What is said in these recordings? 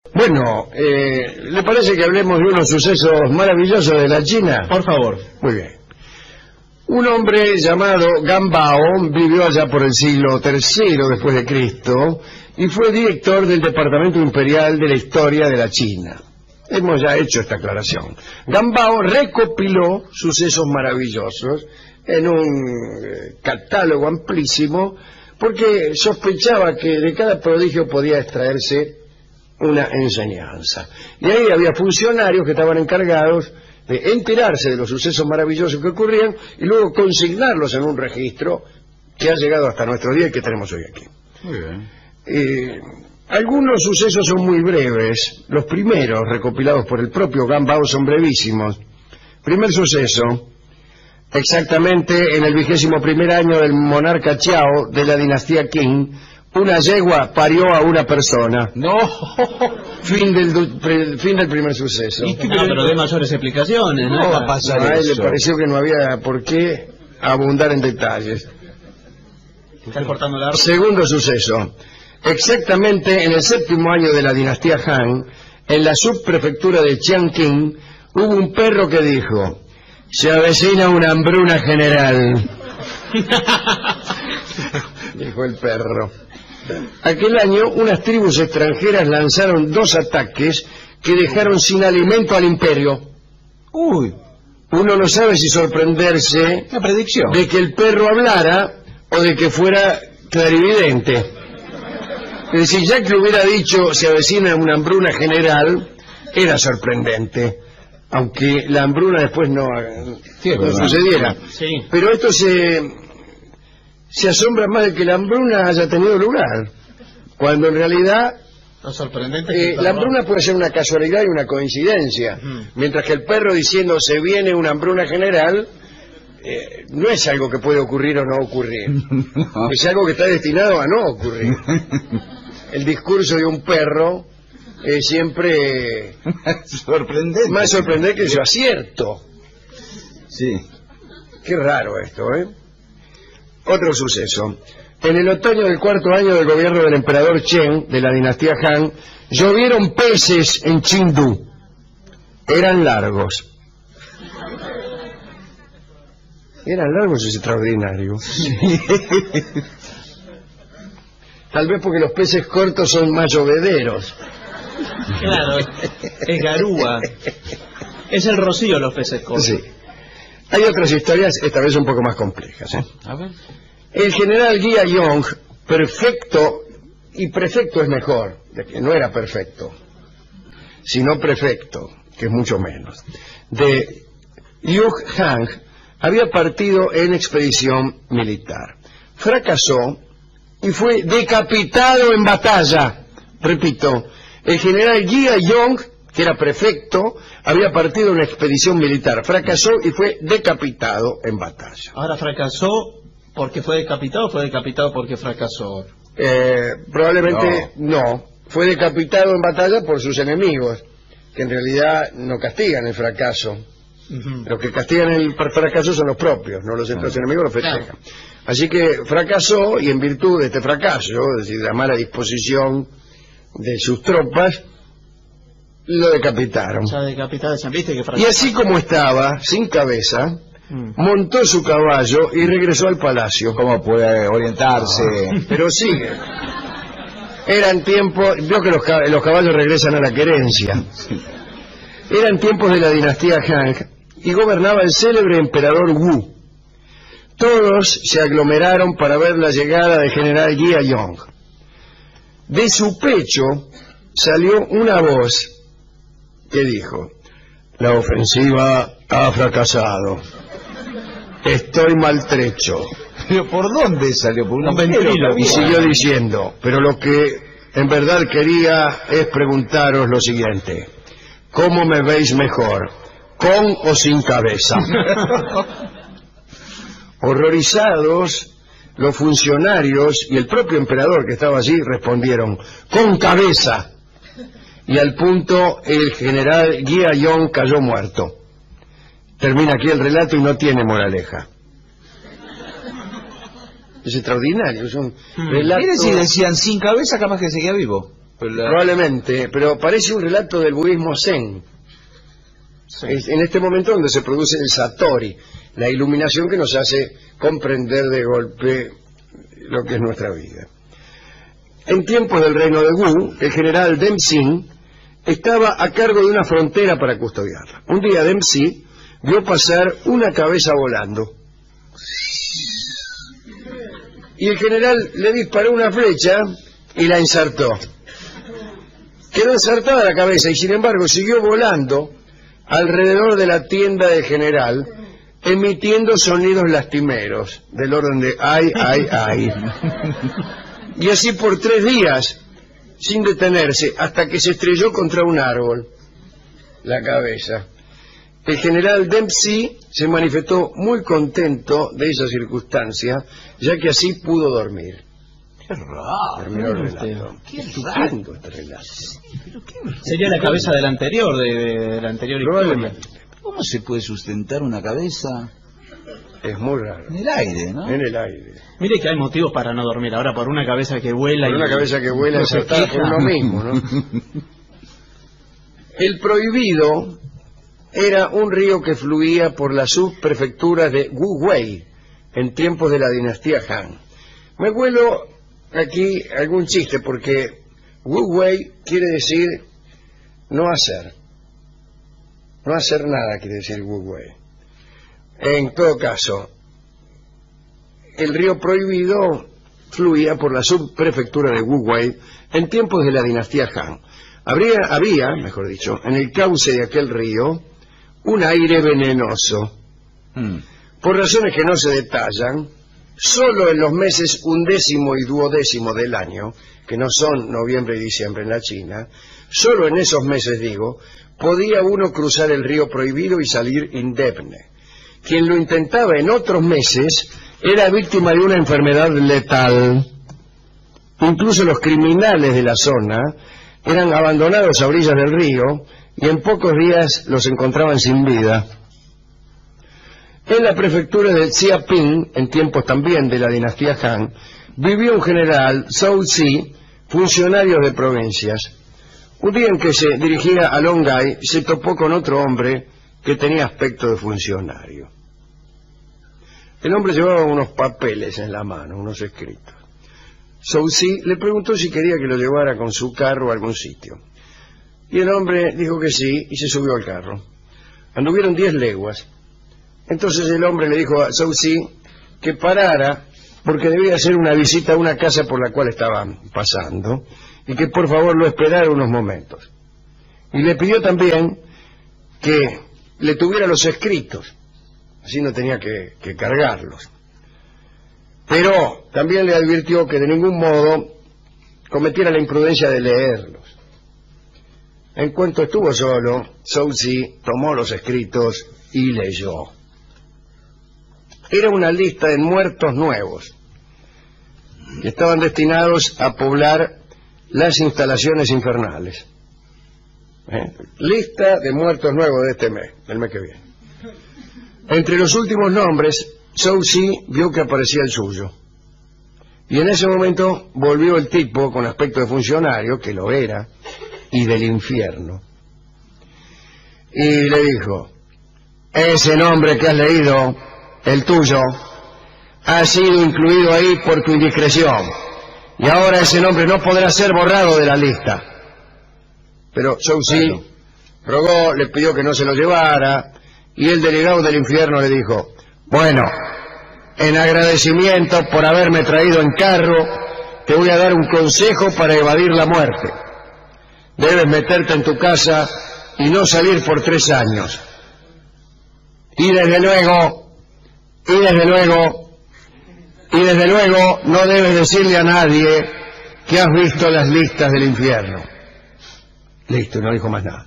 Bueno, ¿le parece que hablemos de unos sucesos maravillosos de la China? Por favor. Muy bien. Un hombre llamado Gambao vivió allá por el siglo III después de Cristo y fue director del Departamento Imperial de la Historia de la China. Hemos ya hecho esta aclaración. Gambao recopiló sucesos maravillosos en un catálogo amplísimo porque sospechaba que de cada prodigio podía extraerse una enseñanza. Y ahí había funcionarios que estaban encargados de enterarse de los sucesos maravillosos que ocurrían y luego consignarlos en un registro que ha llegado hasta nuestro día y que tenemos hoy aquí. Muy bien. Algunos sucesos son muy breves. Los primeros, recopilados por el propio Gambao, son brevísimos. Primer suceso, exactamente en el 21º año del monarca Qiao de la dinastía Qing, una yegua parió a una persona. No. Fin del primer suceso. No, pero de mayores explicaciones, ¿no? Va a pasar a él le pareció que no había por qué abundar en detalles. ¿Estás cortando la... Segundo suceso. Exactamente en el 7º año de la dinastía Han, en la subprefectura de Chongqing, hubo un perro que dijo: se avecina una hambruna general. Dijo el perro. Aquel año, unas tribus extranjeras lanzaron 2 ataques que dejaron sin alimento al imperio. Uy. Uno no sabe si sorprenderse Una predicción. de que el perro hablara o de que fuera clarividente. Es decir, ya que hubiera dicho se avecina una hambruna general, era sorprendente, aunque la hambruna después no sucediera. Sí. Pero esto se asombra más de que la hambruna haya tenido lugar, cuando en realidad Lo sorprendente es que la hambruna puede ser una casualidad y una coincidencia, mientras que el perro diciendo se viene una hambruna general no es algo que puede ocurrir o no ocurrir, no. Es algo que está destinado a no ocurrir. El discurso de un perro es siempre sorprendente. más sorprendente que su acierto. Sí. Qué raro esto, ¿eh? Otro suceso. En el otoño del 4º año del gobierno del emperador Chen, de la dinastía Han, llovieron peces en Chengdu. Eran largos. Eran largos, es extraordinario. Tal vez porque los peces cortos son más llovederos. Claro, es garúa. Es el rocío los peces cortos. Sí. Hay otras historias, esta vez un poco más complejas, ¿eh? A ver. El general Gia Yong, perfecto, y prefecto es mejor, de que no era perfecto, sino prefecto, que es mucho menos, de Liuhang, había partido en expedición militar. Fracasó y fue decapitado en batalla. Repito, el general Gia Yong, que era prefecto, había partido en una expedición militar. Fracasó y fue decapitado en batalla. Ahora, ¿fracasó porque fue decapitado o fue decapitado porque fracasó? Probablemente no. Fue decapitado en batalla por sus enemigos, que en realidad no castigan el fracaso. Los que castigan el fracaso son los propios, no los enemigos los festejan. Así que fracasó, y en virtud de este fracaso, es decir, de la mala disposición de sus tropas, lo decapitaron. Ya decapitado, ¿viste que fracasó? Y así como estaba, sin cabeza, montó su caballo y regresó al palacio. ¿Cómo puede orientarse? Pero sigue. Eran tiempos, veo que los caballos regresan a la querencia. Eran tiempos de la dinastía Han y gobernaba el célebre emperador Wu. Todos se aglomeraron para ver la llegada del general Gia Yong. De su pecho salió una voz que dijo: la ofensiva ha fracasado. Estoy maltrecho. ¿Pero por dónde salió? ¿Por un ventrilo? Y siguió diciendo: pero lo que en verdad quería es preguntaros lo siguiente: ¿cómo me veis mejor, con o sin cabeza? Horrorizados, los funcionarios y el propio emperador que estaba allí respondieron: con cabeza. Y al punto el general Gia Yong cayó muerto. Termina aquí el relato y no tiene moraleja. Es extraordinario, es un relato... Mire, si decían sin cabeza, capaz que seguía vivo. Probablemente, pero parece un relato del budismo zen. Sí. Es en este momento donde se produce el satori, la iluminación que nos hace comprender de golpe lo que es nuestra vida. En tiempos del reino de Wu, el general Deng Xin estaba a cargo de una frontera para custodiarla. Un día Deng Xin vio pasar una cabeza volando. Y el general le disparó una flecha y la ensartó. Quedó ensartada la cabeza y sin embargo siguió volando alrededor de la tienda del general, emitiendo sonidos lastimeros, del orden de ay, ay, ay. Y así por 3 días, sin detenerse, hasta que se estrelló contra un árbol, la cabeza. El general Deng Xin se manifestó muy contento de esa circunstancia, ya que así pudo dormir. Qué raro. Terminó el relato. Qué Estupendo este relato. Sería la cabeza del anterior, de la anterior historia. Probablemente. ¿Cómo se puede sustentar una cabeza Es muy raro. en el aire, no? En el aire. Mire que hay motivos para no dormir. Ahora por una cabeza que vuela Por y una cabeza que vuela no se ensartada por queja. uno mismo, ¿no? El Prohibido era un río que fluía por las subprefecturas de Wuwei en tiempos de la dinastía Han. Me vuelo aquí algún chiste porque Wuwei quiere decir no hacer. No hacer nada quiere decir Wuwei. En todo caso, el río Prohibido fluía por la subprefectura de Wuwei en tiempos de la dinastía Han. Había, mejor dicho, en el cauce de aquel río un aire venenoso. Por razones que no se detallan, solo en los meses 11º y 12º del año, que no son noviembre y diciembre en la China, solo en esos meses, digo, podía uno cruzar el río Prohibido y salir indemne. Quien lo intentaba en otros meses era víctima de una enfermedad letal. Incluso los criminales de la zona eran abandonados a orillas del río y en pocos días los encontraban sin vida. En la prefectura de Xiaping, en tiempos también de la dinastía Han, vivió un general, Zhou Zi, funcionario de provincias. Un día en que se dirigía a Longai, se topó con otro hombre que tenía aspecto de funcionario. El hombre llevaba unos papeles en la mano, unos escritos. Zhou Zi le preguntó si quería que lo llevara con su carro a algún sitio. Y el hombre dijo que sí y se subió al carro. Anduvieron 10 leguas. Entonces el hombre le dijo a Zhou Zi que parara porque debía hacer una visita a una casa por la cual estaban pasando y que por favor lo esperara unos momentos. Y le pidió también que le tuviera los escritos, así no tenía que cargarlos. Pero también le advirtió que de ningún modo cometiera la imprudencia de leerlos. En cuanto estuvo solo, Zhou Zi tomó los escritos y leyó. Era una lista de muertos nuevos que estaban destinados a poblar las instalaciones infernales. Lista de muertos nuevos de este mes, del mes que viene. Entre los últimos nombres, Zhou Zi vio que aparecía el suyo. Y en ese momento volvió el tipo con aspecto de funcionario, que lo era, y del infierno. Y le dijo: ese nombre que has leído, el tuyo, ha sido incluido ahí por tu indiscreción. Y ahora ese nombre no podrá ser borrado de la lista. Pero Zhou Zi rogó, le pidió que no se lo llevara, y el delegado del infierno le dijo: bueno, en agradecimiento por haberme traído en carro, te voy a dar un consejo para evadir la muerte. Debes meterte en tu casa y no salir por 3 años. Y desde luego, no debes decirle a nadie que has visto las listas del infierno. Listo, no dijo más nada.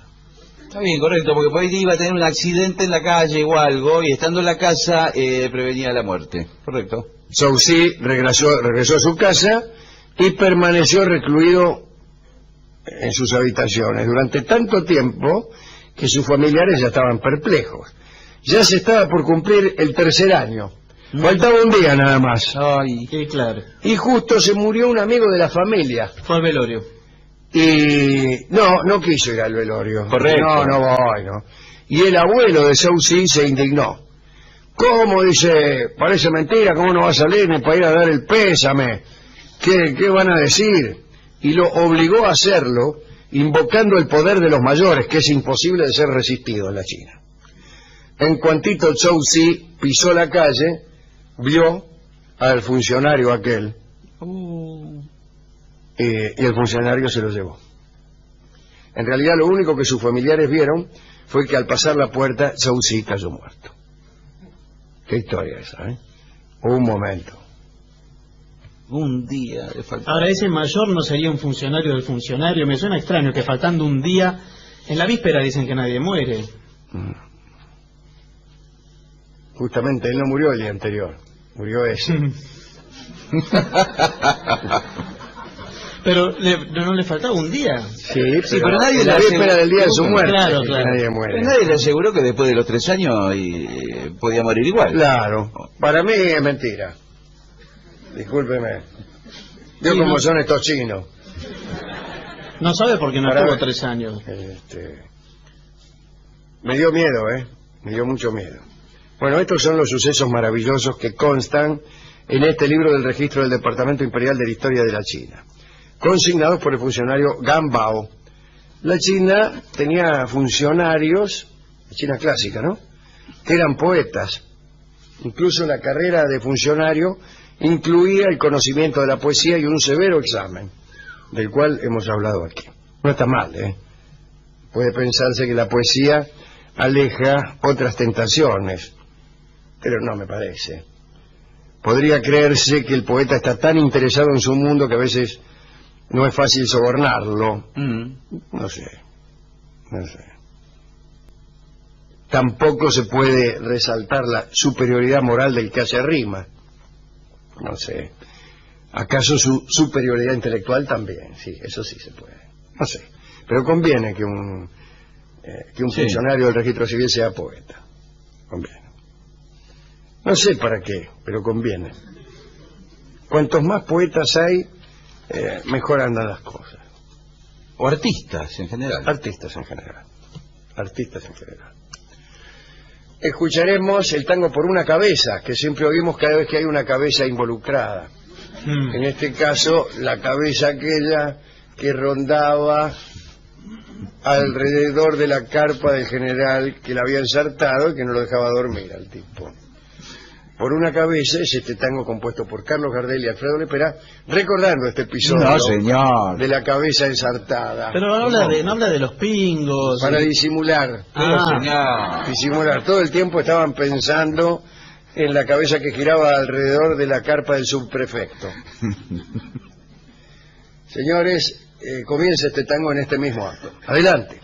Está bien, correcto, porque por ahí iba a tener un accidente en la calle o algo, y estando en la casa prevenía la muerte. Correcto. Zhou Zi regresó a su casa y permaneció recluido en sus habitaciones durante tanto tiempo que sus familiares ya estaban perplejos. Ya se estaba por cumplir el 3er año. Faltaba un día nada más. Ay, qué claro. Y justo se murió un amigo de la familia. Fue al velorio. Y no quiso ir al velorio. Correcto. No voy, no. Y el abuelo de Saucy se indignó. ¿Cómo? Dice, parece mentira, ¿cómo no va a salir ni para ir a dar el pésame? ¿Qué van a decir? Y lo obligó a hacerlo, invocando el poder de los mayores, que es imposible de ser resistido en la China. En cuantito Saucy pisó la calle, vio al funcionario aquel, y el funcionario se lo llevó. En realidad lo único que sus familiares vieron fue que al pasar la puerta Saucy cayó muerto. Qué historia esa, ¿eh? Un momento. Un día le faltaba. Ahora, ese mayor no sería un funcionario del funcionario. Me suena extraño que faltando un día, en la víspera dicen que nadie muere. Justamente él no murió el día anterior, murió ese. Pero no le faltaba un día. Sí, pero nadie en la le víspera del día de su muerte, Claro, que claro. nadie muere. Pero nadie le aseguró que después de los 3 años podía morir igual. Claro, para mí es mentira. Discúlpeme. Yo Sí, como no. son estos chinos. No sabe por qué no Para estuvo ver. 3 años. Me dio miedo, me dio mucho miedo. Bueno, estos son los sucesos maravillosos que constan en este libro del registro del Departamento Imperial de la Historia de la China, consignados por el funcionario Gan Bao. La China tenía funcionarios, la China clásica, ¿no?, que eran poetas. Incluso la carrera de funcionario incluía el conocimiento de la poesía y un severo examen, del cual hemos hablado aquí. No está mal, ¿eh? Puede pensarse que la poesía aleja otras tentaciones, pero no me parece. Podría creerse que el poeta está tan interesado en su mundo que a veces no es fácil sobornarlo. No sé. Tampoco se puede resaltar la superioridad moral del que hace rima. No sé. ¿Acaso su superioridad intelectual también? Sí, eso sí se puede. No sé. Pero conviene que un funcionario del registro civil sea poeta. Conviene. No sé para qué, pero conviene. Cuantos más poetas hay, mejor andan las cosas. O artistas en general. Artistas en general. Escucharemos el tango por una cabeza, que siempre oímos cada vez que hay una cabeza involucrada. En este caso, la cabeza aquella que rondaba alrededor de la carpa del general que la había ensartado y que no lo dejaba dormir al tipo. Por una cabeza es este tango compuesto por Carlos Gardel y Alfredo Lepera, recordando este episodio No, señor. de la cabeza ensartada. Pero no habla de los pingos. Para disimular. Señor. Disimular. Todo el tiempo estaban pensando en la cabeza que giraba alrededor de la carpa del subprefecto. Señores, comienza este tango en este mismo acto. Adelante.